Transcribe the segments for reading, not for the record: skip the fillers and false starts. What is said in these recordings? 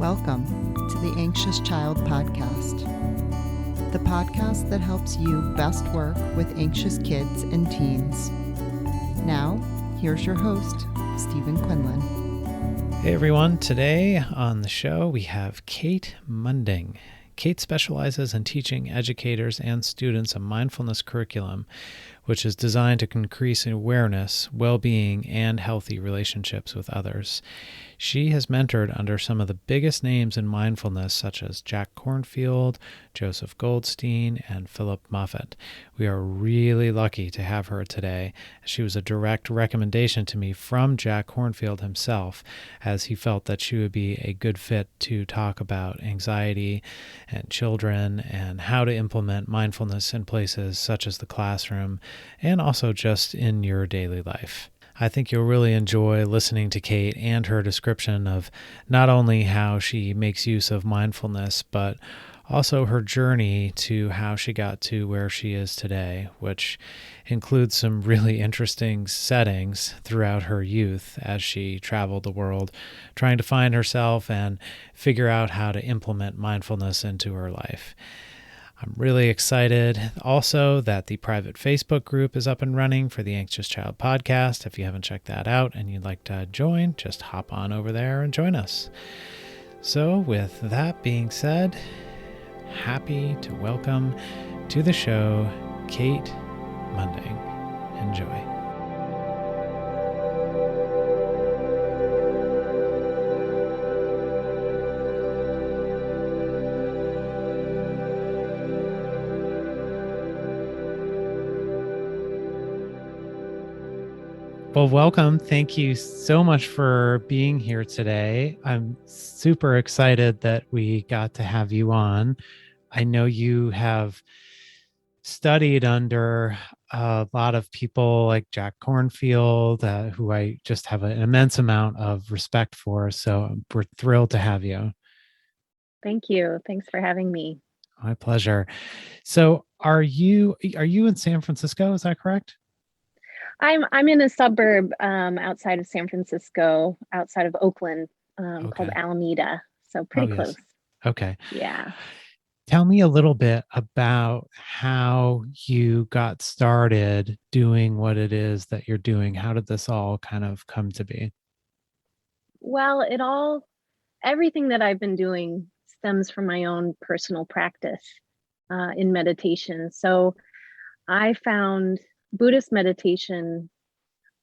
Welcome to the Anxious Child Podcast, the podcast that helps you best work with anxious kids and teens. Now, here's your host, Stephen Quinlan. Hey everyone, today on the show we have Kate Munding. Kate specializes in teaching educators and students a mindfulness curriculum, which is designed to increase awareness, well-being, and healthy relationships with others. She has mentored under some of the biggest names in mindfulness, such as Jack Kornfield, Joseph Goldstein, and Philip Moffitt. We are really lucky to have her today. She was a direct recommendation to me from Jack Kornfield himself, as he felt that she would be a good fit to talk about anxiety and children and how to implement mindfulness in places such as the classroom and also just in your daily life. I think you'll really enjoy listening to Kate and her description of not only how she makes use of mindfulness, but also her journey to how she got to where she is today, which includes some really interesting settings throughout her youth as she traveled the world, trying to find herself and figure out how to implement mindfulness into her life. I'm really excited also that the private Facebook group is up and running for the Anxious Child Podcast. If you haven't checked that out and you'd like to join, just hop on over there and join us. So with that being said, happy to welcome to the show Kate Munding. Enjoy. Well, welcome. Thank you so much for being here today. I'm super excited that we got to have you on. I know you have studied under a lot of people like Jack Kornfield, who I just have an immense amount of respect for. So we're thrilled to have you. Thank you. Thanks for having me. My pleasure. So are you in San Francisco? Is that correct? I'm in a suburb outside of San Francisco, outside of Oakland, called Alameda. So pretty close. Okay. Yeah. Tell me a little bit about how you got started doing what it is that you're doing. How did this all kind of come to be? Well, everything that I've been doing stems from my own personal practice in meditation. So I found Buddhist meditation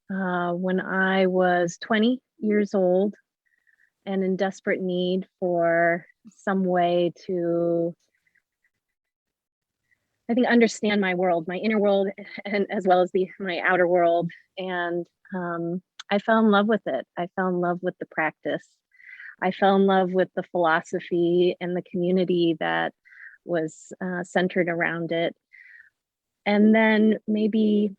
when I was 20 years old and in desperate need for some way to, I think, understand my world, my inner world, and as well as my outer world. And I fell in love with it. I fell in love with the practice. I fell in love with the philosophy and the community that was centered around it. And then maybe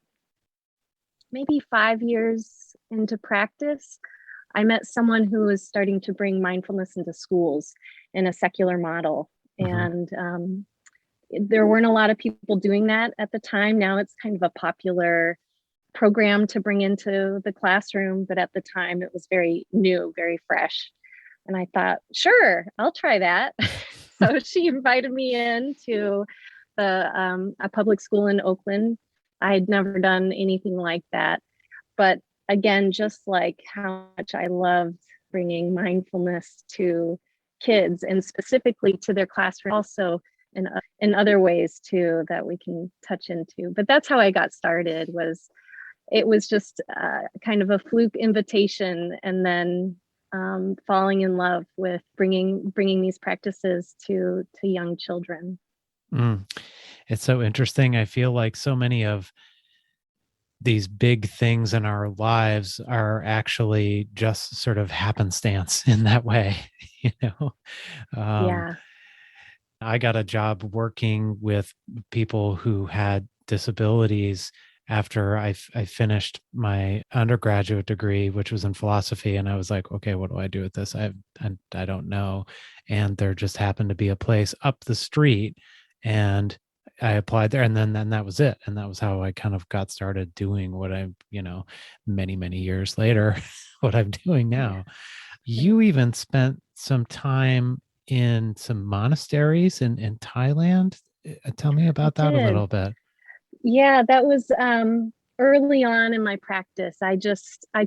5 years into practice, I met someone who was starting to bring mindfulness into schools in a secular model. Mm-hmm. And there weren't a lot of people doing that at the time. Now it's kind of a popular program to bring into the classroom, but at the time it was very new, very fresh. And I thought, sure, I'll try that. So she invited me into a public school in Oakland. I had never done anything like that. But again, just like how much I loved bringing mindfulness to kids and specifically to their classroom, also in other ways too that we can touch into. But that's how I got started. It was just kind of a fluke invitation, and then falling in love with bringing these practices to young children. It's so interesting. I feel like so many of these big things in our lives are actually just sort of happenstance in that way, Yeah. I got a job working with people who had disabilities after I finished my undergraduate degree, which was in philosophy. And I was like, okay, what do I do with this? I don't know. And there just happened to be a place up the street, and I applied there, and then that was it. And that was how I kind of got started doing what I'm, many, many years later, what I'm doing now. You even spent some time in some monasteries in Thailand. Tell me I about that a did. little bit. Yeah, that was early on in my practice. I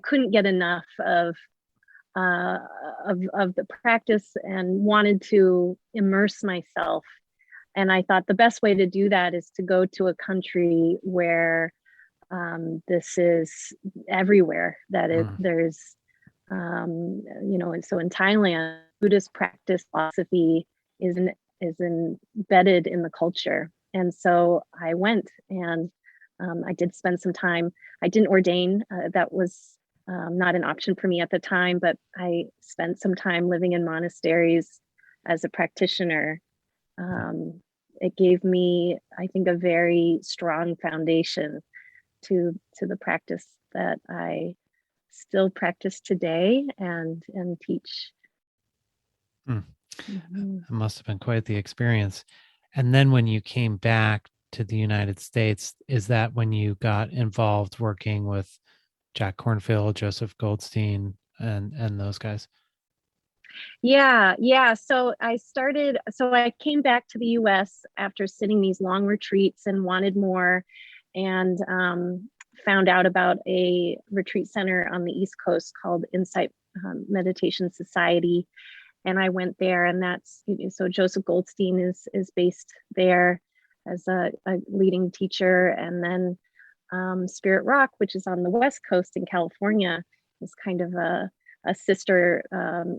couldn't get enough uh, of the practice and wanted to immerse myself. And I thought the best way to do that is to go to a country where this is everywhere. Mm, There's and so in Thailand, Buddhist practice philosophy is embedded in the culture. And so I went and I did spend some time. I didn't ordain. That was not an option for me at the time, but I spent some time living in monasteries as a practitioner. It gave me, I think, a very strong foundation to the practice that I still practice today and teach. mm. Mhm. It must have been quite the experience. And then when you came back to the United States, is that when you got involved working with Jack Kornfield, Joseph Goldstein, and those guys? Yeah. So I came back to the US after sitting these long retreats and wanted more, and found out about a retreat center on the East Coast called Insight Meditation Society. And I went there, and so Joseph Goldstein is based there as a leading teacher. And then Spirit Rock, which is on the West Coast in California, is kind of a sister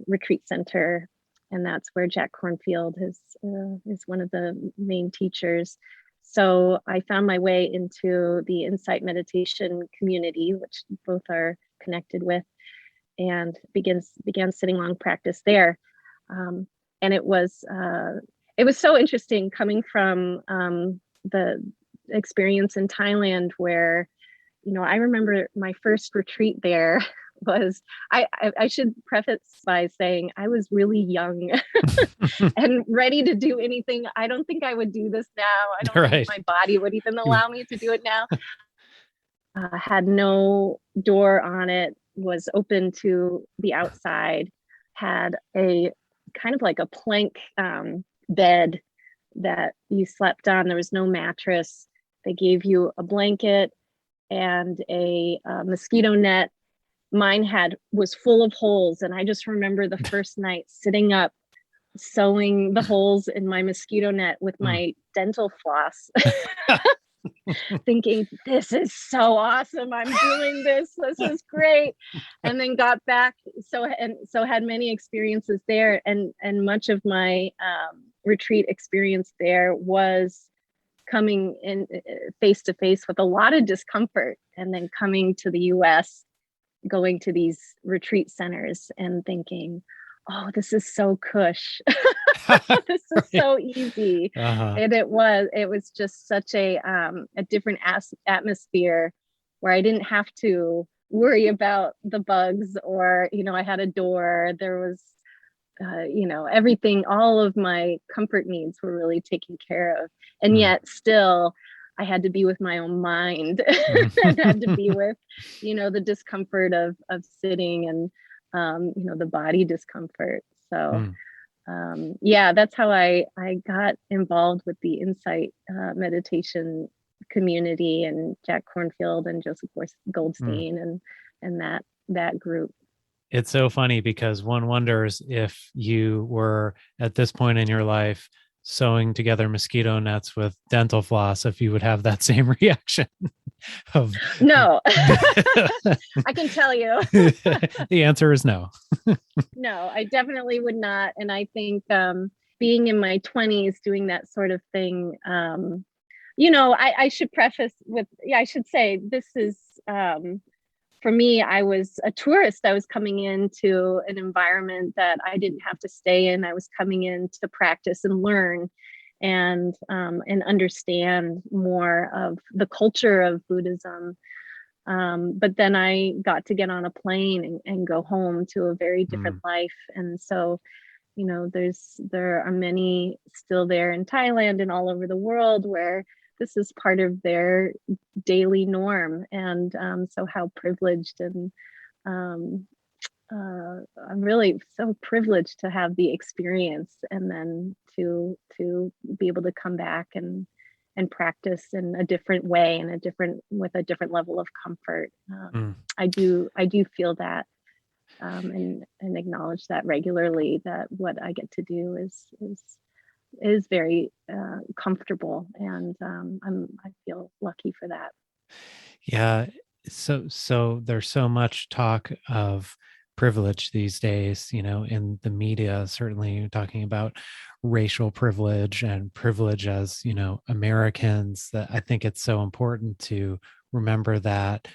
retreat center, and that's where Jack Kornfield is one of the main teachers. So I found my way into the Insight Meditation community, which both are connected with, and began sitting long practice there. Um, and it was so interesting coming from the experience in Thailand, where I remember my first retreat there was I should preface by saying I was really young and ready to do anything. I don't think I would do this now. I don't think Right. my body would even allow me to do it now. Had no door on it, was open to the outside, had a kind of like a plank bed that you slept on. There was no mattress. They gave you a blanket and a mosquito net. Mine was full of holes, and I just remember the first night sitting up sewing the holes in my mosquito net with Mm. my dental floss. Thinking, this is so awesome, I'm doing this is great. And then got back, so had many experiences there, and much of my retreat experience there was coming in face to face with a lot of discomfort, and then coming to the US, going to these retreat centers and thinking, oh, this is so cush. This is Right. so easy. Uh-huh. And it was just such a different atmosphere, where I didn't have to worry about the bugs, or I had a door. There was everything, all of my comfort needs were really taken care of. And Mm. yet still I had to be with my own mind. And had to be with the discomfort of sitting, and the body discomfort. So Mm. yeah, that's how I got involved with the Insight meditation community, and Jack Kornfield and Joseph Mm. Goldstein, and that group. It's so funny because one wonders if you were at this point in your life sewing together mosquito nets with dental floss, if you would have that same reaction of No, I can tell you. the answer is no. No, I definitely would not. And I think being in my 20s doing that sort of thing, I should preface with, I should say this is, for me, I was a tourist. I was coming into an environment that I didn't have to stay in. I was coming in to practice and learn, and understand more of the culture of Buddhism. But then I got to get on a plane and go home to a very different Mm. life. And so, there are many still there in Thailand and all over the world where this is part of their daily norm. And so how privileged and I'm really so privileged to have the experience, and then to be able to come back and practice in a different way and with a different level of comfort. I do feel that, and acknowledge that regularly, that what I get to do is very comfortable, and I feel lucky for that. Yeah. So there's so much talk of privilege these days, in the media, certainly talking about racial privilege and privilege as, Americans, that I think it's so important to remember that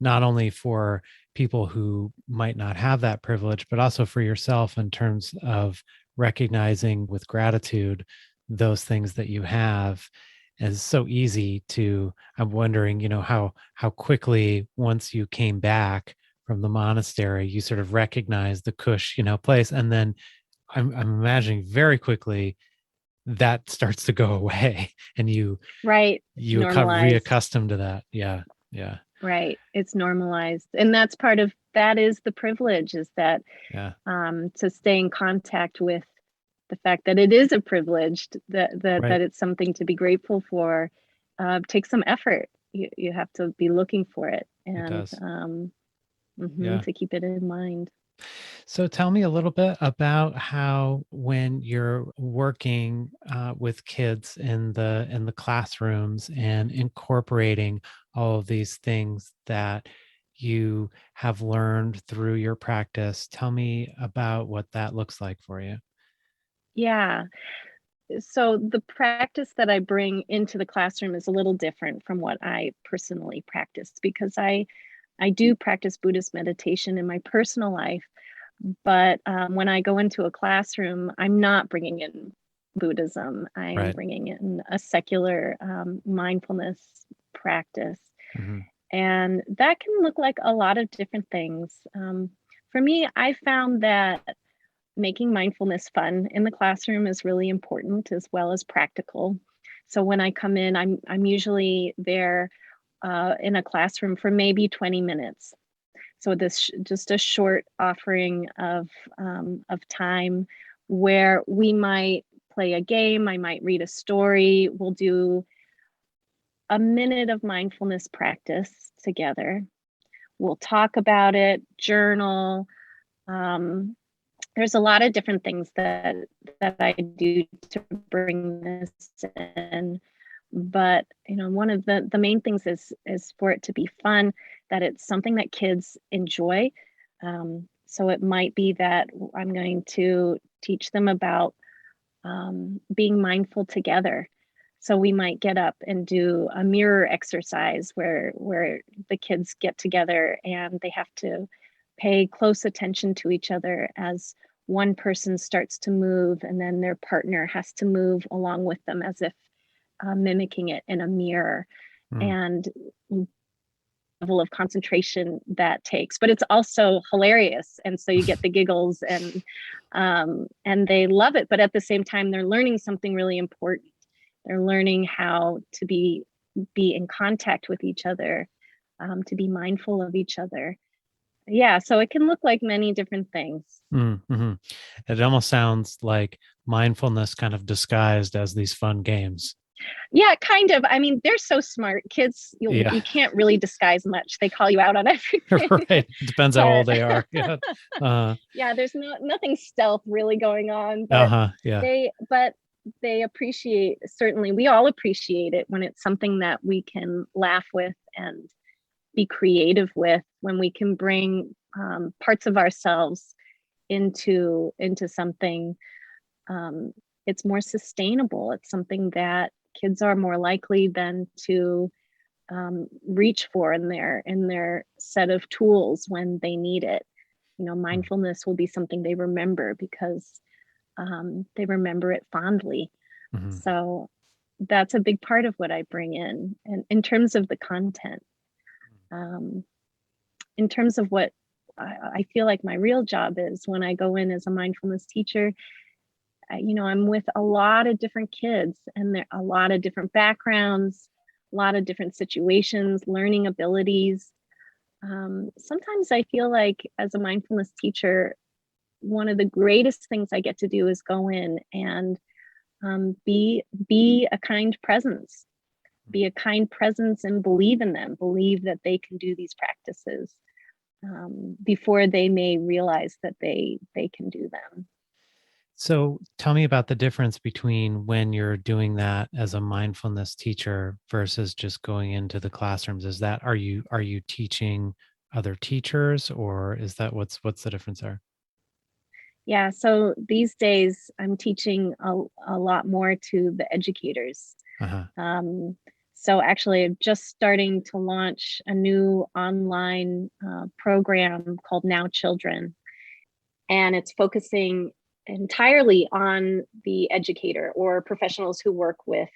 not only for people who might not have that privilege, but also for yourself in terms of recognizing with gratitude those things that you have. And it's so easy to, I'm wondering, how quickly once you came back from the monastery, you sort of recognize the cush, place. And then I'm imagining very quickly that starts to go away and Right. It's you normalized. reaccustom to that. Yeah. Yeah. Right. It's normalized. And that's that is the privilege, is that Yeah. to stay in contact with the fact that it is a privilege, that Right. it's something to be grateful for, takes some effort. You have to be looking for it, It and does. Yeah. to keep it in mind. So tell me a little bit about how, when you're working with kids in the classrooms and incorporating all of these things that you have learned through your practice, tell me about what that looks like for you. Yeah. So the practice that I bring into the classroom is a little different from what I personally practice, because I do practice Buddhist meditation in my personal life. But when I go into a classroom, I'm not bringing in Buddhism. I am Right. bringing in a secular mindfulness practice. Hmm. And that can look like a lot of different things. For me, I found that making mindfulness fun in the classroom is really important, as well as practical. So when I come in, I'm usually there in a classroom for maybe 20 minutes. So this just a short offering of time where we might play a game. I might read a story. We'll do a minute of mindfulness practice together. We'll talk about it, journal. Um, there's a lot of different things that I do to bring this in. But one of the main things is for it to be fun, that it's something that kids enjoy. So it might be that I'm going to teach them about being mindful together. So we might get up and do a mirror exercise where the kids get together and they have to pay close attention to each other as one person starts to move, and then their partner has to move along with them, as if mimicking it in a mirror. Mm. And level of concentration that takes, but it's also hilarious, and so you get the giggles, and they love it. But at the same time, they're learning something really important. They're learning how to be in contact with each other, to be mindful of each other. Yeah, so it can look like many different things. Mm-hmm. It almost sounds like mindfulness kind of disguised as these fun games. Yeah, kind of. I mean, they're so smart. Kids, Yeah. you can't really disguise much. They call you out on everything. Right. Depends how But old they are. Yeah. yeah, there's nothing stealth really going on, Uh-huh. Yeah. but they appreciate, certainly we all appreciate it when it's something that we can laugh with and be creative with, when we can bring parts of ourselves into something. um, it's more sustainable. It's something that kids are more likely than to reach for in their set of tools when they need it. Mindfulness will be something they remember, because they remember it fondly. Mm-hmm. So that's a big part of what I bring in. And in terms of the content, um, in terms of what I feel like my real job is when I go in as a mindfulness teacher, I'm with a lot of different kids, and there are a lot of different backgrounds, a lot of different situations, learning abilities. sometimes I feel like as a mindfulness teacher, one of the greatest things I get to do is go in and be a kind presence, be a kind presence, and believe in them, believe that they can do these practices before they may realize that they can do them. So tell me about the difference between when you're doing that as a mindfulness teacher versus just going into the classrooms. Is that, are you teaching other teachers, or is that what's the difference there? Yeah, so these days I'm teaching a lot more to the educators. Uh-huh. So actually, I'm just starting to launch a new online program called Now Children, and it's focusing entirely on the educator or professionals who work with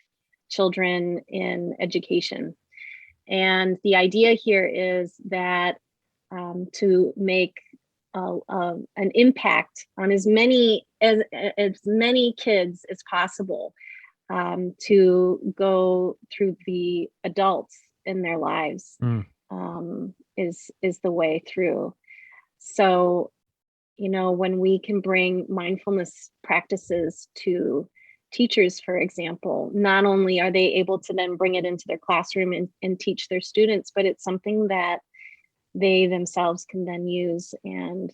children in education. And the idea here is that to make an impact on as many kids as possible, to go through the adults in their lives, Mm. is the way through. So, when we can bring mindfulness practices to teachers, for example, not only are they able to then bring it into their classroom and teach their students, but it's something that they themselves can then use and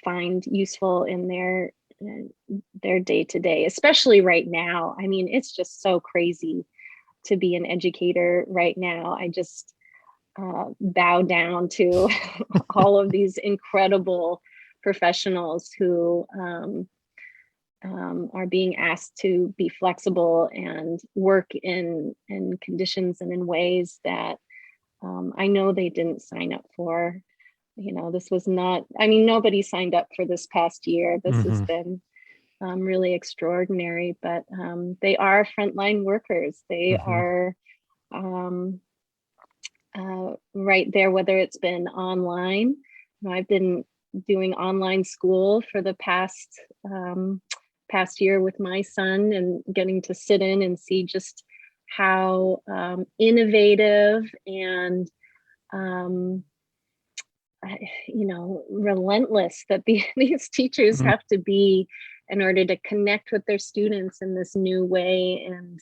find useful in their day to day, especially right now. I mean, it's just so crazy to be an educator right now. I just bow down to all of these incredible professionals who are being asked to be flexible and work in conditions and in ways that I know they didn't sign up for. This was not, I mean, nobody signed up for this past year. This has been really extraordinary, but they are frontline workers. They are right there, whether it's been online. I've been doing online school for the past year with my son, and getting to sit in and see just how innovative and relentless that these teachers have to be in order to connect with their students in this new way. And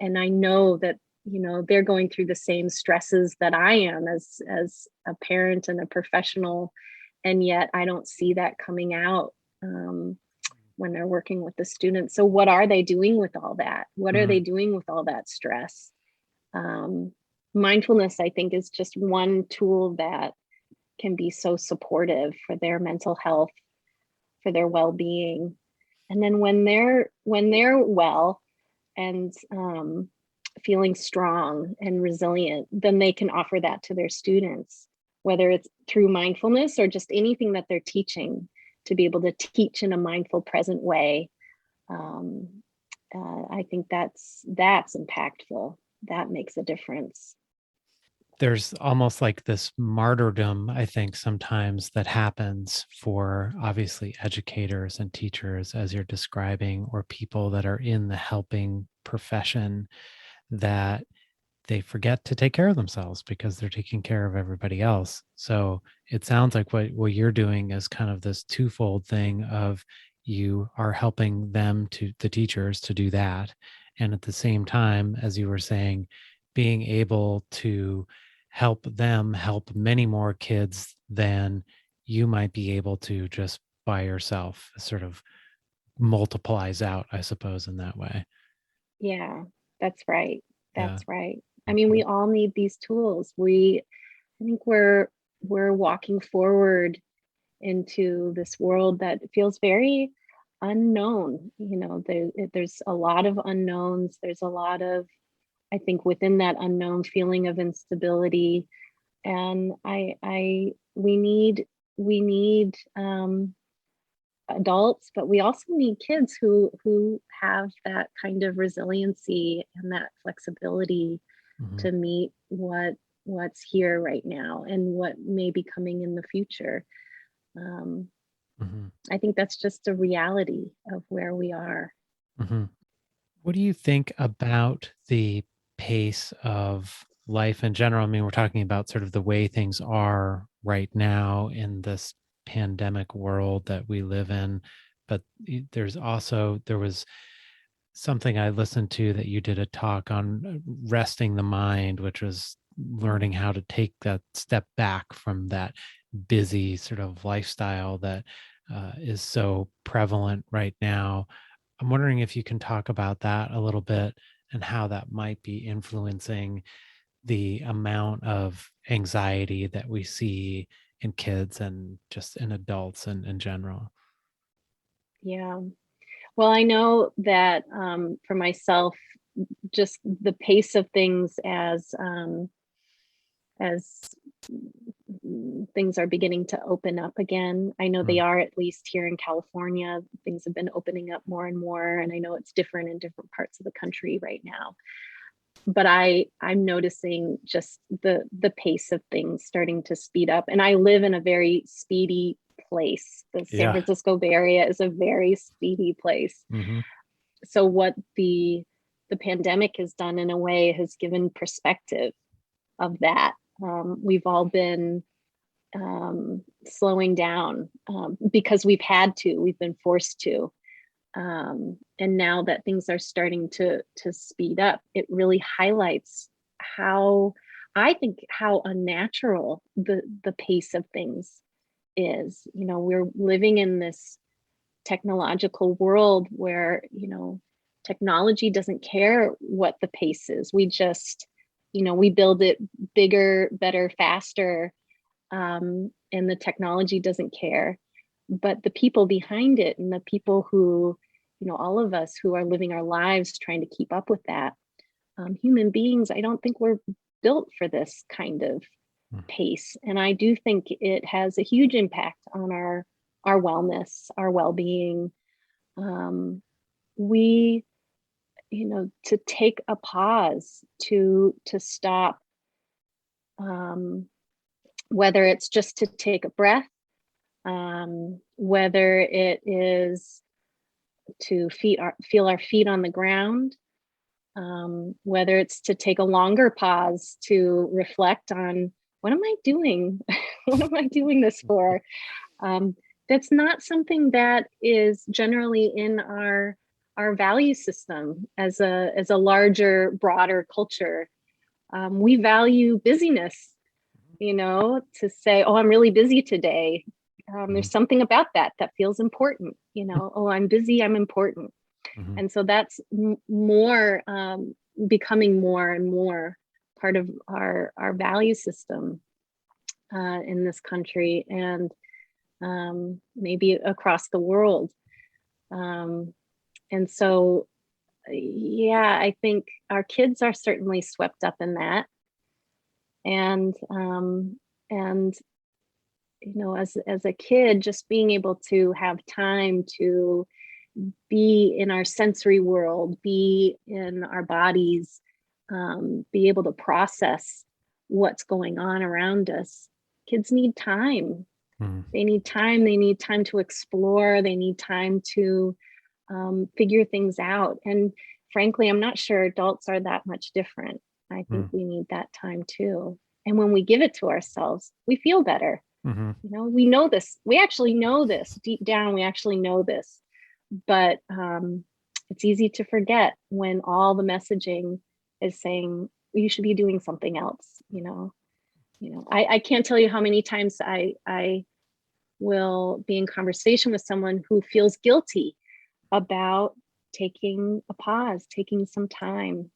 I know that they're going through the same stresses that I am as a parent and a professional, and yet I don't see that coming out when they're working with the students. So what are they doing with all that? What are they doing with all that stress? Mindfulness, I think, is just one tool that can be so supportive for their mental health, for their well-being. And then when they're well and feeling strong and resilient, then they can offer that to their students, whether it's through mindfulness or just anything that they're teaching, to be able to teach in a mindful, present way. I think that's impactful. That makes a difference. There's almost like this martyrdom, I think, sometimes that happens for obviously educators and teachers, as you're describing, or people that are in the helping profession, that they forget to take care of themselves because they're taking care of everybody else. So it sounds like what you're doing is kind of this twofold thing of, you are helping them, to the teachers, to do that. And at the same time, as you were saying, being able to help them help many more kids than you might be able to just by yourself. Sort of multiplies out, I suppose, in that way. Yeah, that's right. Yeah. That's right. I mean, we all need these tools. I think we're walking forward into this world that feels very unknown. There's a lot of unknowns. There's a lot of, I think, within that unknown, feeling of instability. And we need adults, but we also need kids who have that kind of resiliency and that flexibility to meet what's here right now and what may be coming in the future. I think that's just a reality of where we are. What do you think about the pace of life in general. I mean, we're talking about sort of the way things are right now in this pandemic world that we live in. But there was something I listened to that you did a talk on resting the mind, which was learning how to take that step back from that busy sort of lifestyle that is so prevalent right now. I'm wondering if you can talk about that a little bit and how that might be influencing the amount of anxiety that we see in kids and just in adults and in general. Yeah. Well, I know that for myself, just the pace of things as things are beginning to open up again. I know they are, at least here in California. Things have been opening up more and more, and I know it's different in different parts of the country right now. But I'm noticing just the pace of things starting to speed up. And I live in a very speedy place. The San Francisco Bay Area is a very speedy place. Mm-hmm. So what the pandemic has done in a way has given perspective of that. We've all been slowing down because we've been forced to. And now that things are starting to speed up, it really highlights how unnatural the pace of things is. We're living in this technological world where, technology doesn't care what the pace is. We just, we build it bigger, better, faster. And the technology doesn't care. But the people behind it and the people who, all of us who are living our lives trying to keep up with that, human beings, I don't think we're built for this kind of pace. And I do think it has a huge impact on our wellness, our well-being. We, to take a pause, to stop, whether it's just to take a breath, whether it is to feel our feet on the ground, whether it's to take a longer pause to reflect on, what am I doing? What am I doing this for? That's not something that is generally in our value system as a larger, broader culture. We value busyness, to say, oh, I'm really busy today. There's something about that feels important, oh, I'm busy, I'm important. Mm-hmm. And so that's more becoming more and more part of our value system in this country and maybe across the world. And so, I think our kids are certainly swept up in that. And as a kid, just being able to have time to be in our sensory world, be in our bodies, be able to process what's going on around us. Kids need time. They need time. They need time to explore. They need time to figure things out. And frankly, I'm not sure adults are that much different. I think we need that time too. And when we give it to ourselves, we feel better. Mm-hmm. We know this. We actually know this deep down. We actually know this. But it's easy to forget when all the messaging is saying you should be doing something else. I can't tell you how many times I will be in conversation with someone who feels guilty about taking a pause, taking some time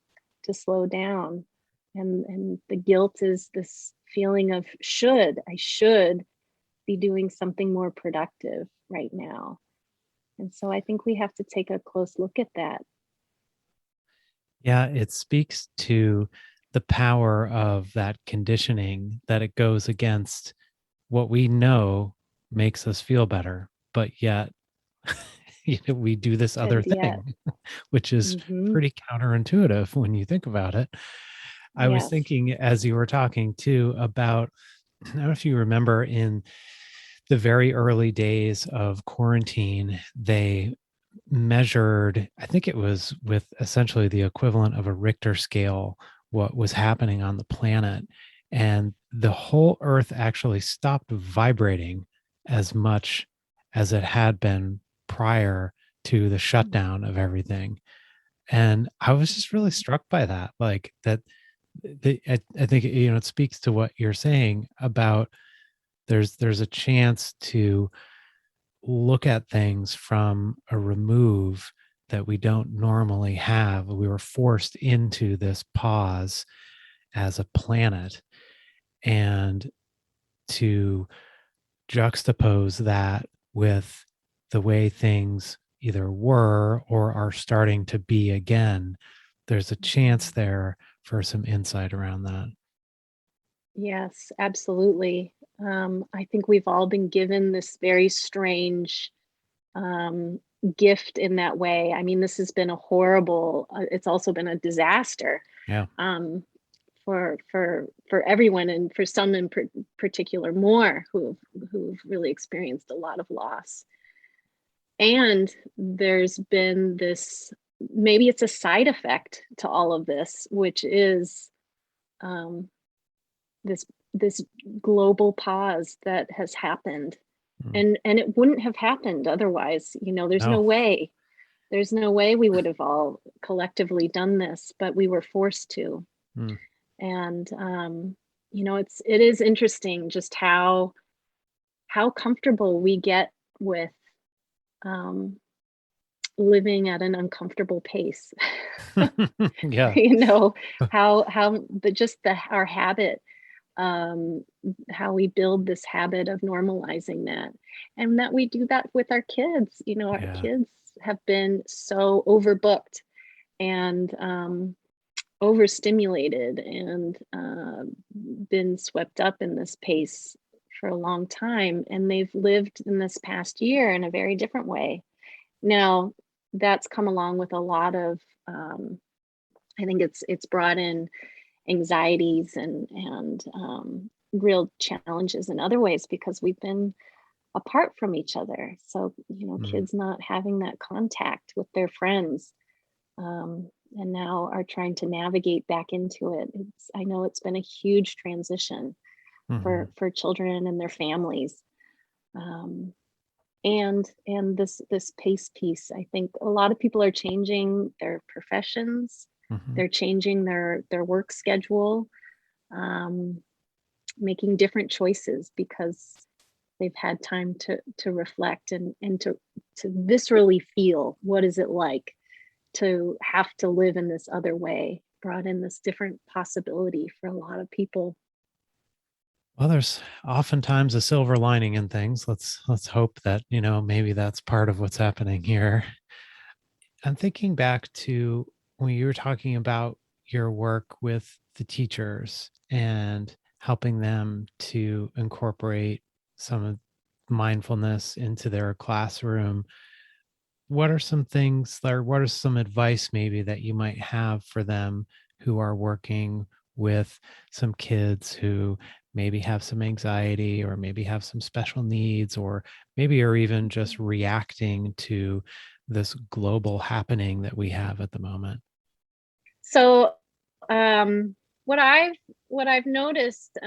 to slow down. And the guilt is this feeling of I should be doing something more productive right now. And so I think we have to take a close look at that. Yeah, it speaks to the power of that conditioning, that it goes against what we know makes us feel better, but yet we do this other thing, which is pretty counterintuitive when you think about it. I was thinking as you were talking too about, I don't know if you remember in the very early days of quarantine, they measured, I think it was with essentially the equivalent of a Richter scale, what was happening on the planet. And the whole earth actually stopped vibrating as much as it had been prior to the shutdown of everything. And I was just really struck by that. Like that, I think, it speaks to what you're saying about there's a chance to look at things from a remove that we don't normally have. We were forced into this pause as a planet, and to juxtapose that with the way things either were or are starting to be again, there's a chance there for some insight around that. Yes, absolutely. I think we've all been given this very strange um, gift in that way. I mean, this has been a horrible, it's also been a disaster Yeah. um, for everyone, and for some in particular more who've really experienced a lot of loss. And there's been this, maybe it's a side effect to all of this, which is um, this global pause that has happened, Mm. and it wouldn't have happened otherwise. There's No. no way we would have all collectively done this, but we were forced to. Mm. And it is interesting just how comfortable we get with um, living at an uncomfortable pace. Yeah. you know how the just the our habit, um, how we build this habit of normalizing that, and that we do that with our kids. Our Yeah. kids have been so overbooked and overstimulated, and been swept up in this pace for a long time, and they've lived in this past year in a very different way. Now, that's come along with a lot of I think it's brought in anxieties and real challenges in other ways, because we've been apart from each other. So, Mm. kids not having that contact with their friends, and now are trying to navigate back into it. I know it's been a huge transition Mhm. for children and their families. Um, and this pace piece, I think a lot of people are changing their professions, Mhm. they're changing their work schedule, um, making different choices because they've had time to reflect and to viscerally feel what is it like to have to live in this other way. Brought in this different possibility for a lot of people. Well, there's oftentimes a silver lining in things. Let's hope that, maybe that's part of what's happening here. I'm thinking back to when you were talking about your work with the teachers and helping them to incorporate some of mindfulness into their classroom. What are some things, or what are some advice maybe that you might have for them who are working with some kids who maybe have some anxiety or maybe have some special needs, or maybe are even just reacting to this global happening that we have at the moment? So, what I've noticed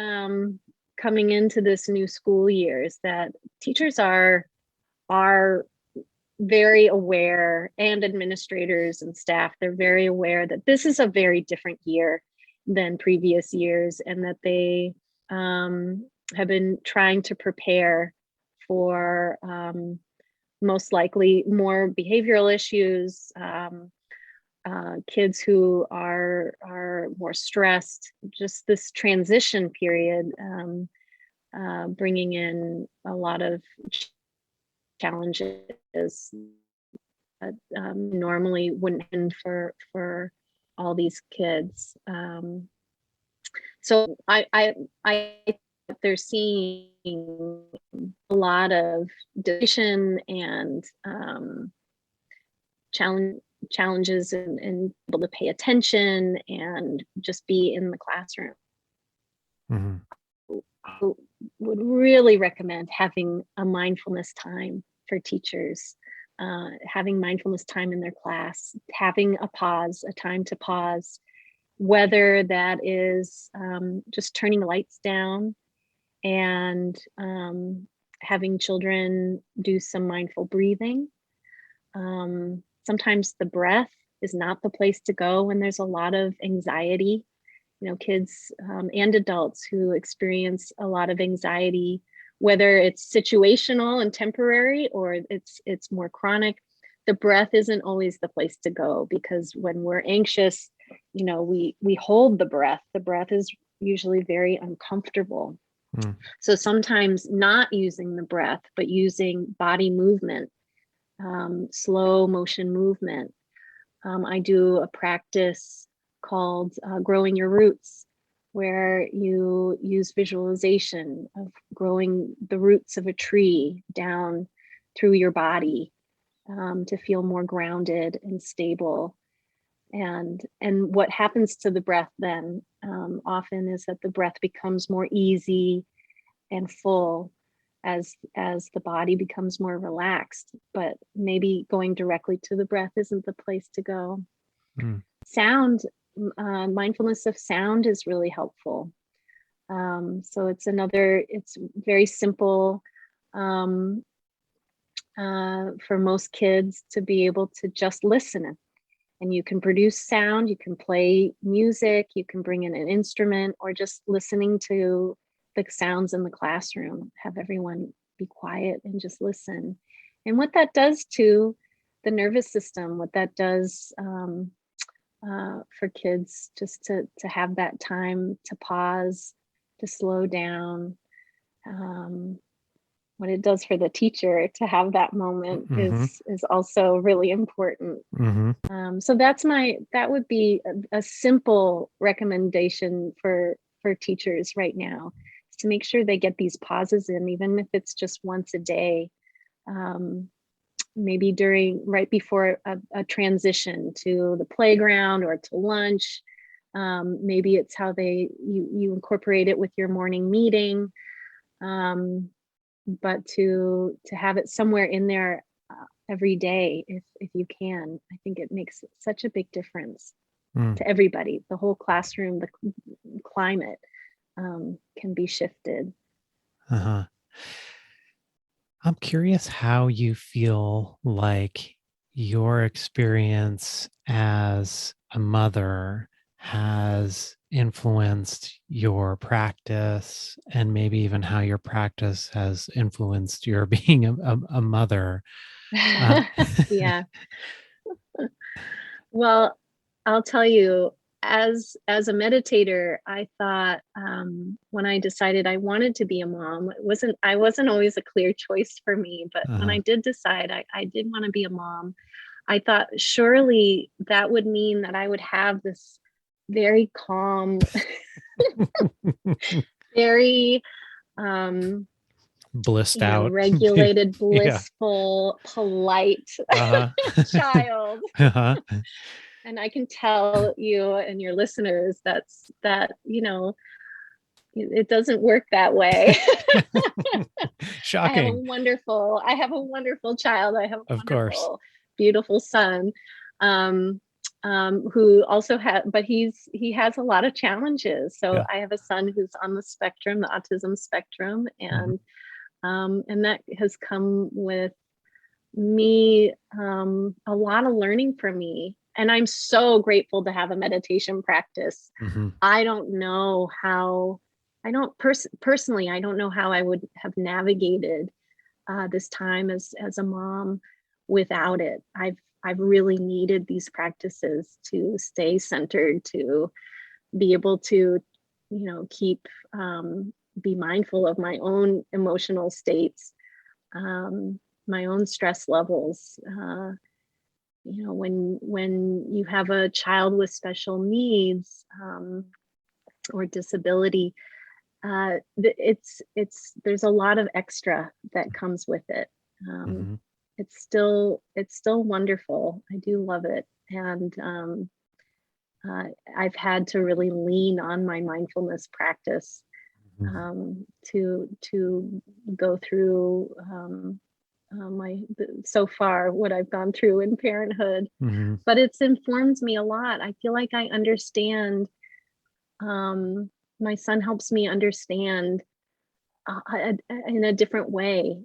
coming into this new school year is that teachers are very aware, and administrators and staff, they're very aware that this is a very different year than previous years, and that they have been trying to prepare for most likely more behavioral issues, kids who are more stressed, just this transition period, bringing in a lot of challenges that normally wouldn't end for all these kids. So I they're seeing a lot of decision and challenges and able to pay attention and just be in the classroom. Mhm. Would really recommend having a mindfulness time for teachers, having mindfulness time in their class, having a pause, a time to pause, whether that is just turning the lights down and having children do some mindful breathing. Sometimes the breath is not the place to go when there's a lot of anxiety. Kids and adults who experience a lot of anxiety, whether it's situational and temporary or it's more chronic, the breath isn't always the place to go, because when we're anxious, we hold the breath. The breath is usually very uncomfortable. So sometimes not using the breath, but using body movement, slow motion movement. I do a practice called Growing Your Roots, where you use visualization of growing the roots of a tree down through your body to feel more grounded and stable. And what happens to the breath then often is that the breath becomes more easy and full as the body becomes more relaxed. But maybe going directly to the breath isn't the place to go. Sound, mindfulness of sound is really helpful. So it's very simple for most kids to be able to just listen. And you can produce sound, you can play music, you can bring in an instrument, or just listening to the sounds in the classroom. Have everyone be quiet and just listen. And what that does to the nervous system, what that does for kids, just to have that time to pause, to slow down. What it does for the teacher to have that moment is also really important. So that would be a simple recommendation for teachers right now, is to make sure they get these pauses in, even if it's just once a day. Maybe right before a transition to the playground or to lunch. Maybe it's how you incorporate it with your morning meeting. But to have it somewhere in there every day, if you can, I think it makes such a big difference to everybody. The whole classroom, the climate can be shifted. I'm curious how you feel like your experience as a mother has influenced your practice, and maybe even how your practice has influenced your being a mother. Yeah. Well, I'll tell you, as a meditator, I thought when I decided I wanted to be a mom, I wasn't always a clear choice for me, but when I did decide I did want to be a mom, I thought surely that would mean that I would have this very calm, very blissed out, regulated, blissful, polite child. And I can tell you and your listeners that it doesn't work that way. Shocking. I have a wonderful child. I have a wonderful, beautiful son, who also but he has a lot of challenges. So I have a son who's on the spectrum, the autism spectrum, and that has come with me a lot of learning for me. And I'm so grateful to have a meditation practice. I don't know how, personally, I don't know how I would have navigated this time as a mom without it. I've really needed these practices to stay centered, to be able to, be mindful of my own emotional states, my own stress levels. When you have a child with special needs or disability, there's a lot of extra that comes with it. It's still wonderful. I do love it, and I've had to really lean on my mindfulness practice to go through so far what I've gone through in parenthood. Mm-hmm. But it's informed me a lot. I feel like I understand. My son helps me understand in a different way.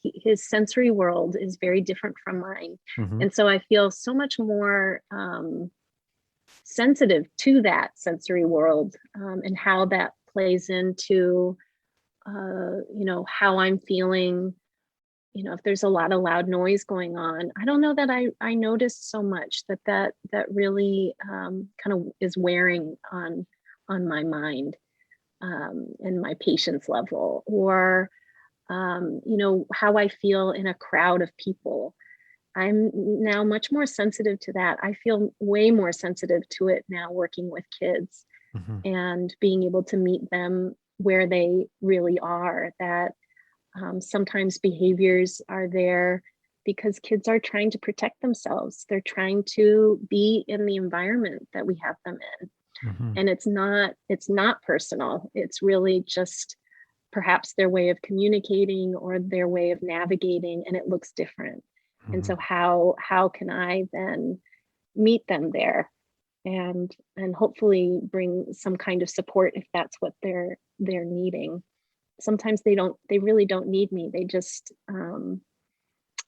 His sensory world is very different from mine. Mm-hmm. And so I feel so much more sensitive to that sensory world, and how that plays into, how I'm feeling. If there's a lot of loud noise going on, I don't know that I noticed so much that really kind of is wearing on my mind, and my patience level, or how I feel in a crowd of people. I'm now much more sensitive to that. I feel way more sensitive to it now working with kids, Mm-hmm. and being able to meet them where they really are. That sometimes behaviors are there because kids are trying to protect themselves. They're trying to be in the environment that we have them in. Mm-hmm. And it's not personal. It's really just perhaps their way of communicating or their way of navigating, and it looks different. Mm-hmm. And so how can I then meet them there, and hopefully bring some kind of support if that's what they're needing. Sometimes they really don't need me. They just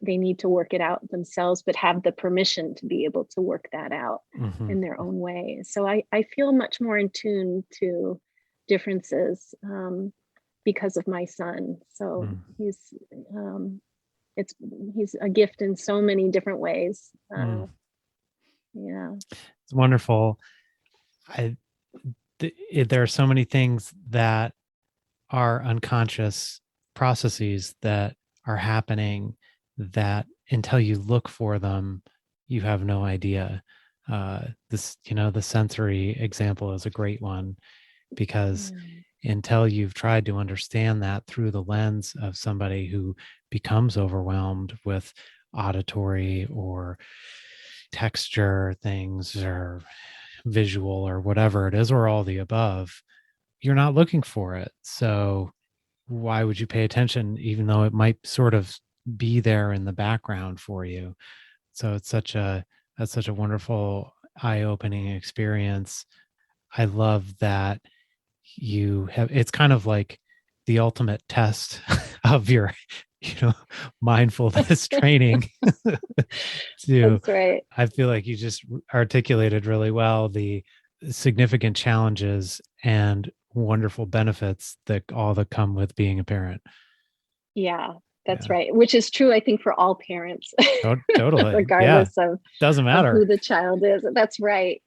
they need to work it out themselves, but have the permission to be able to work that out Mm-hmm. in their own way. So I feel much more in tune to differences, because of my son. So he's a gift in so many different ways. Yeah. It's wonderful. There are so many things that are unconscious processes that are happening that until you look for them, you have no idea. The sensory example is a great one, because until you've tried to understand that through the lens of somebody who becomes overwhelmed with auditory or texture things or visual or whatever it is, or all the above, you're not looking for it. So why would you pay attention, even though it might sort of be there in the background for you? So that's such a wonderful, eye-opening experience. I love that it's kind of like the ultimate test of your mindfulness training. That's right. I feel like you just articulated really well the significant challenges and wonderful benefits that come with being a parent. Yeah, that's right. Which is true, I think, for all parents. Totally. Regardless of doesn't matter who the child is. That's right.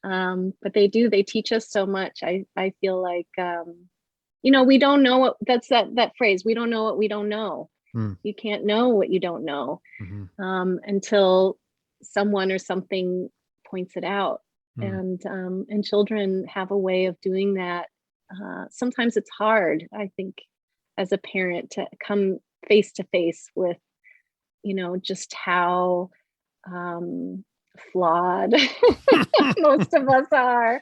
But they teach us so much. I feel like, we don't know what, that's that phrase, we don't know what we don't know. You can't know what you don't know, until someone or something points it out. And children have a way of doing that. Sometimes it's hard, I think, as a parent, to come face to face with, just how flawed most of us are,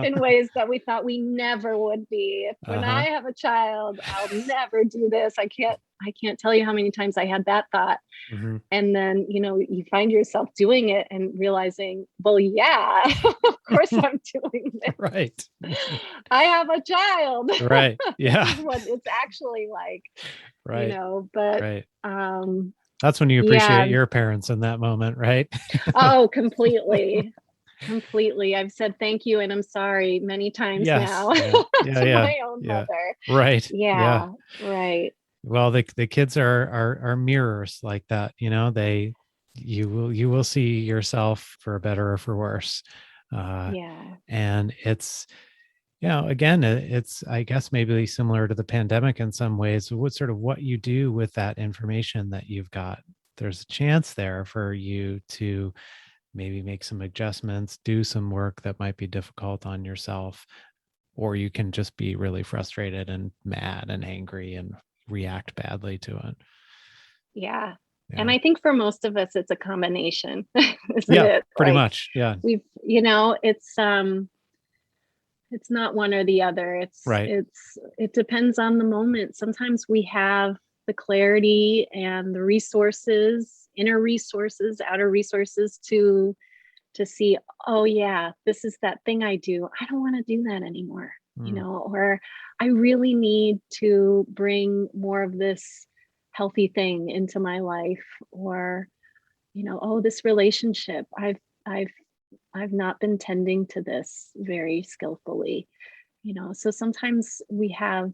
in ways that we thought we never would be. When I have a child, I'll never do this. I can't tell you how many times I had that thought. And then, you find yourself doing it and realizing, well, yeah, of course I'm doing this. Right. I have a child. Right. Yeah. This is what it's actually like. Right. But right. That's when you appreciate your parents in that moment, right? Oh, completely. Completely. I've said thank you and I'm sorry many times now to my own mother. Right. Yeah. Right. Well, the kids are mirrors like that. You will see yourself for better or for worse. And it's, again, it's, I guess, maybe similar to the pandemic in some ways. What you do with that information that you've got. There's a chance there for you to maybe make some adjustments, do some work that might be difficult on yourself, or you can just be really frustrated and mad and angry and react badly to it. Yeah. And I think for most of us, it's a combination, isn't it? Pretty much. Yeah. We've, it's not one or the other. It depends on the moment. Sometimes we have the clarity and the resources, inner resources, outer resources to see, oh yeah, this is that thing I do. I don't want to do that anymore, or I really need to bring more of this healthy thing into my life, or, oh, this relationship, I've not been tending to this very skillfully, so sometimes we have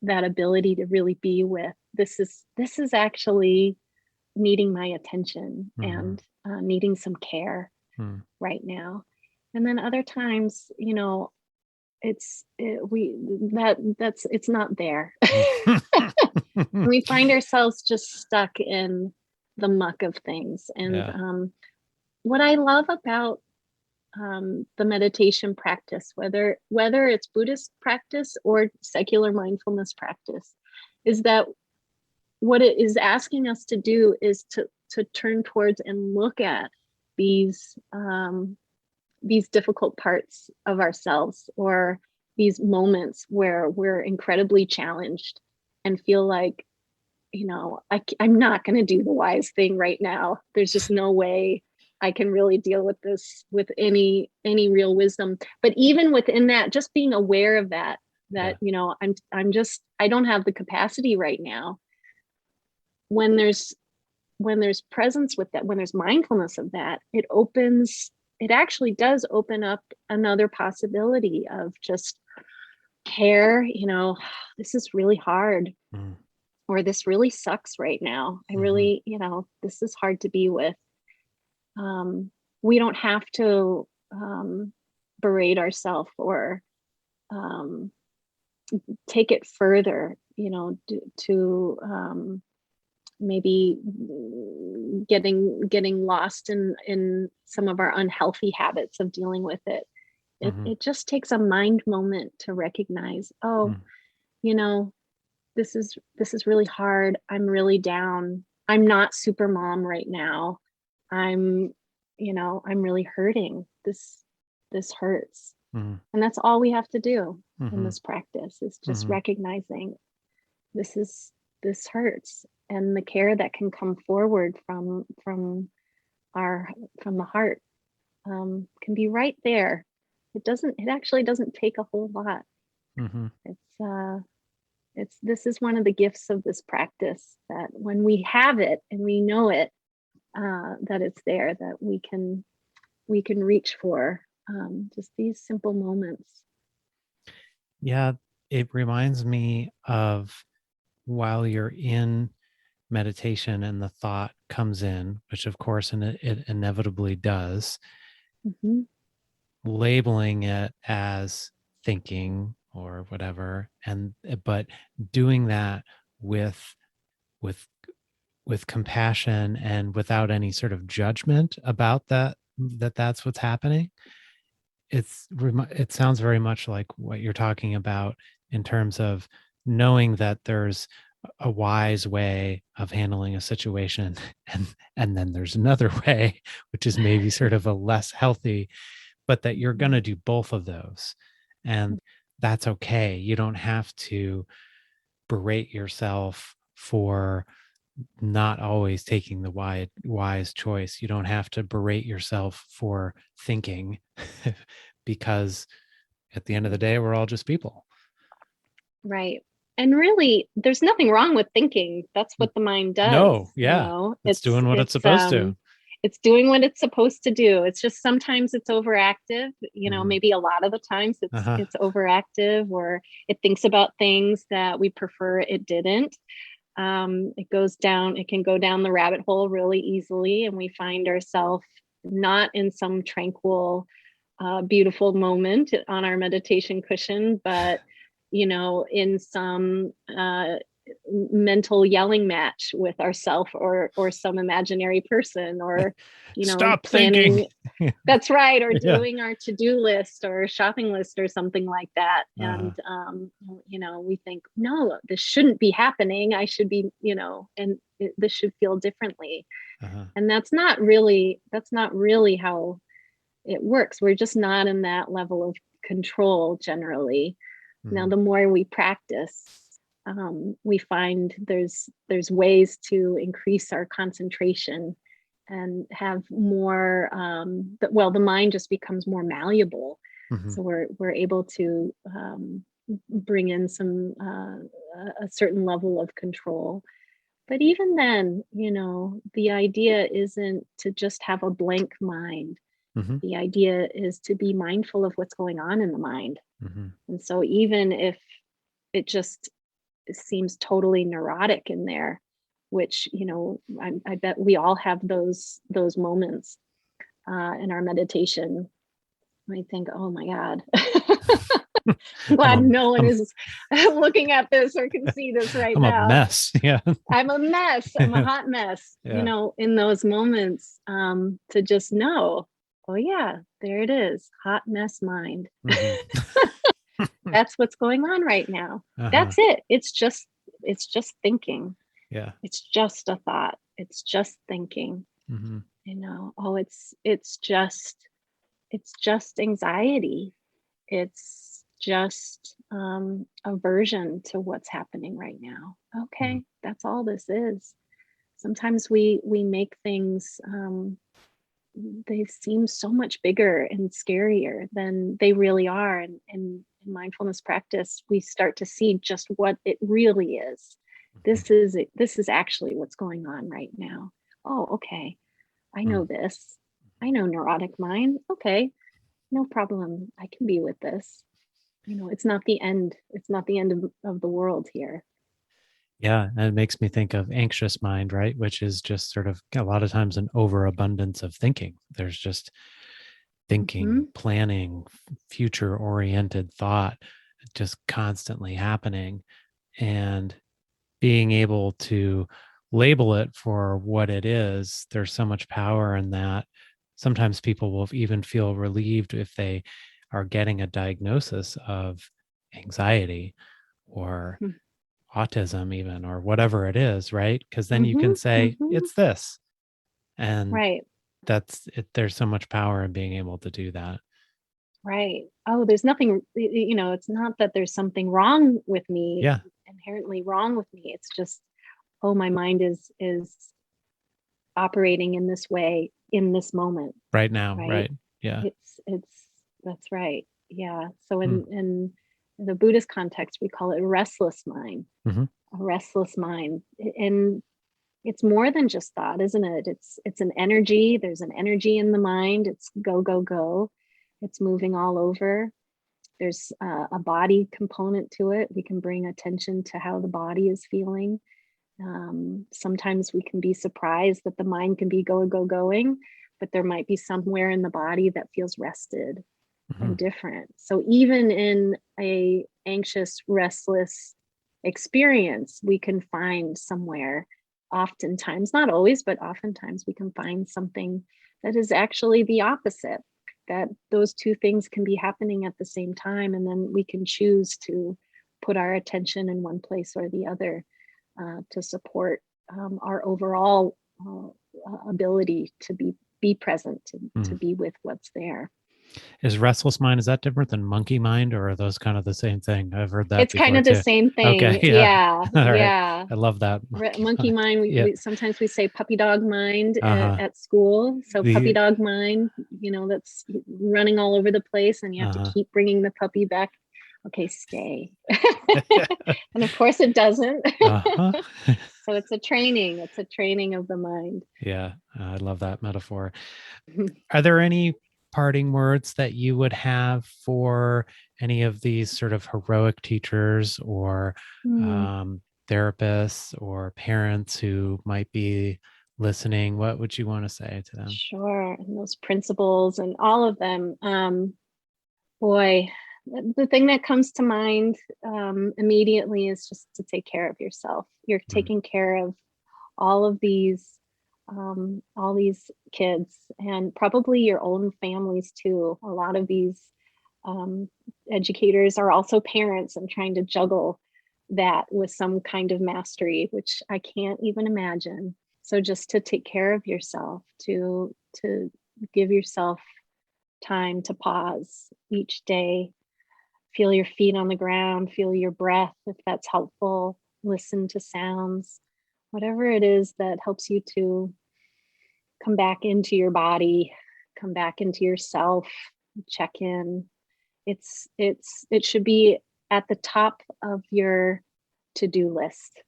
that ability to really be with, this is actually needing my attention and needing some care right now. And then other times, it's not there. We find ourselves just stuck in the muck of things. And what I love about the meditation practice, whether it's Buddhist practice or secular mindfulness practice, is that what it is asking us to do is to turn towards and look at these difficult parts of ourselves, or these moments where we're incredibly challenged and feel like, I'm not going to do the wise thing right now. There's just no way I can really deal with this with any real wisdom. But even within that, just being aware of that, I don't have the capacity right now. When there's presence with that, when there's mindfulness of that, it actually does open up another possibility of just care. This is really hard, or this really sucks right now. I really, this is hard to be with. We don't have to berate ourselves or take it further, to maybe getting lost in some of our unhealthy habits of dealing with it. It just takes a mind moment to recognize, this is really hard. I'm really down. I'm not super mom right now. I'm really hurting. This hurts. And that's all we have to do in this practice, is just recognizing this hurts, and the care that can come forward from the heart can be right there. It actually doesn't take a whole lot. This is one of the gifts of this practice, that when we have it and we know it, that it's there, that we can reach for, just these simple moments. Yeah, it reminds me of, while you're in meditation and the thought comes in, which of course it inevitably does, labeling it as thinking or whatever, but doing that with compassion and without any sort of judgment about that's what's happening. It sounds very much like what you're talking about, in terms of knowing that there's a wise way of handling a situation, and then there's another way, which is maybe sort of a less healthy, but that you're going to do both of those, and that's okay. You don't have to berate yourself for not always taking the wise choice. You don't have to berate yourself for thinking, because at the end of the day, we're all just people. Right. And really, there's nothing wrong with thinking. That's what the mind does. No, yeah. It's doing what it's supposed to. It's doing what it's supposed to do. It's just sometimes it's overactive. Maybe a lot of the times it's overactive, or it thinks about things that we prefer it didn't. It can go down the rabbit hole really easily, and we find ourselves not in some tranquil, beautiful moment on our meditation cushion, but in some mental yelling match with ourself or some imaginary person, or stop planning. Thinking. That's right. Or doing our to-do list or shopping list or something like that. And we think, no, this shouldn't be happening. I should be, this should feel differently. And that's not really how it works. We're just not in that level of control generally. Now, the more we practice, we find there's ways to increase our concentration and have more, the mind just becomes more malleable. Mm-hmm. So we're able to bring in some a certain level of control. But even then, the idea isn't to just have a blank mind. Mm-hmm. The idea is to be mindful of what's going on in the mind. Mm-hmm. And so even if it just seems totally neurotic in there, which, I bet we all have those moments in our meditation. I think, oh my God, I'm glad no one is looking at this or can see this right now. I'm a mess. Yeah. I'm a mess. I'm a hot mess, Yeah. In those moments, to just know, oh yeah, there it is. Hot mess mind. Mm-hmm. That's what's going on right now. Uh-huh. That's it. It's just thinking. Yeah. It's just a thought. It's just thinking. Mm-hmm. Oh, it's just anxiety. It's just aversion to what's happening right now. Okay, that's all this is. Sometimes we make things, they seem so much bigger and scarier than they really are. And in mindfulness practice, we start to see just what it really is. This is actually what's going on right now. Oh, okay. I know this. I know neurotic mind. Okay, no problem. I can be with this. It's not the end. It's not the end of the world here. Yeah. And it makes me think of anxious mind, right? Which is just sort of a lot of times an overabundance of thinking. There's just thinking, planning, future oriented thought just constantly happening. And being able to label it for what it is, there's so much power in that. Sometimes people will even feel relieved if they are getting a diagnosis of anxiety or autism even, or whatever it is, right? Because then you can say it's this, and right. that's it. There's so much power in being able to do that. Right. Oh, there's nothing, it's not that there's something wrong with me, Yeah. inherently wrong with me. It's just, oh, my mind is operating in this way in this moment. Right now. Right. Right. Yeah. That's right. Yeah. So in the Buddhist context, we call it restless mind, a restless mind. And it's more than just thought, isn't it? It's an energy. There's an energy in the mind. It's go, go, go. It's moving all over. There's a body component to it. We can bring attention to how the body is feeling. Sometimes we can be surprised that the mind can be going, but there might be somewhere in the body that feels rested and different. So even in a anxious, restless experience, we can find somewhere, oftentimes, not always, but oftentimes we can find something that is actually the opposite, that those two things can be happening at the same time. And then we can choose to put our attention in one place or the other to support our overall ability to be present, to be with what's there. Is restless mind, is that different than monkey mind, or are those kind of the same thing? I've heard that it's before kind of too. the same thing. Okay. Yeah. Yeah. I love that. Monkey mind. We sometimes we say puppy dog mind at school. So puppy dog mind, that's running all over the place, and you have to keep bringing the puppy back. Okay, stay. And of course it doesn't. So it's a training. It's a training of the mind. Yeah, I love that metaphor. Are there any parting words that you would have for any of these sort of heroic teachers or therapists or parents who might be listening? What would you want to say to them? Sure. And those principles and all of them. Boy, the thing that comes to mind immediately is just to take care of yourself. You're taking care of all these kids, and probably your own families too. A lot of these educators are also parents and trying to juggle that with some kind of mastery, which I can't even imagine. So just to take care of yourself, to give yourself time to pause each day, Feel your feet on the ground, feel your breath if that's helpful. Listen to sounds, whatever it is that helps you to come back into your body, come back into yourself, check in. It should be at the top of your to-do list,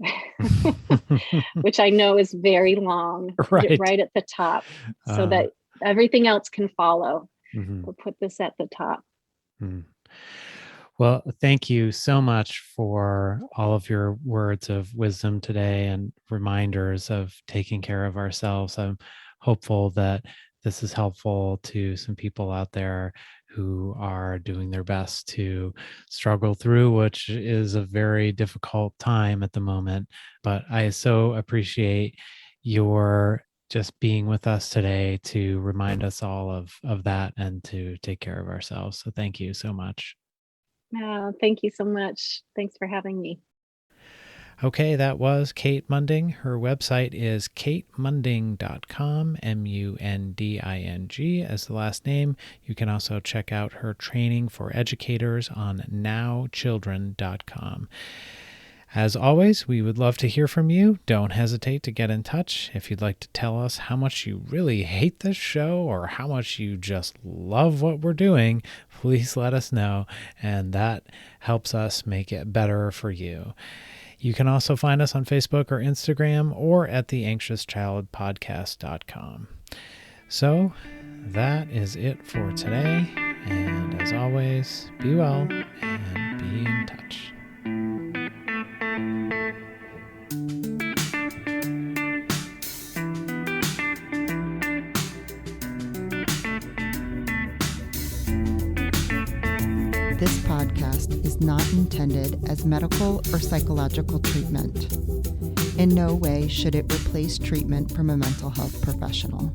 which I know is very long. Put it right at the top so that everything else can follow. But put this at the top. Well, thank you so much for all of your words of wisdom today and reminders of taking care of ourselves. I'm hopeful that this is helpful to some people out there who are doing their best to struggle through, which is a very difficult time at the moment. But I so appreciate your just being with us today to remind us all of that and to take care of ourselves. So thank you so much. Thank you so much. Thanks for having me. Okay, that was Kate Munding. Her website is katemunding.com, Munding as the last name. You can also check out her training for educators on nowchildren.com. As always, we would love to hear from you. Don't hesitate to get in touch. If you'd like to tell us how much you really hate this show or how much you just love what we're doing, please let us know, and that helps us make it better for you. You can also find us on Facebook or Instagram or at theanxiouschildpodcast.com. So that is it for today, and as always, be well and be in touch. This podcast is not intended as medical or psychological treatment. In no way should it replace treatment from a mental health professional.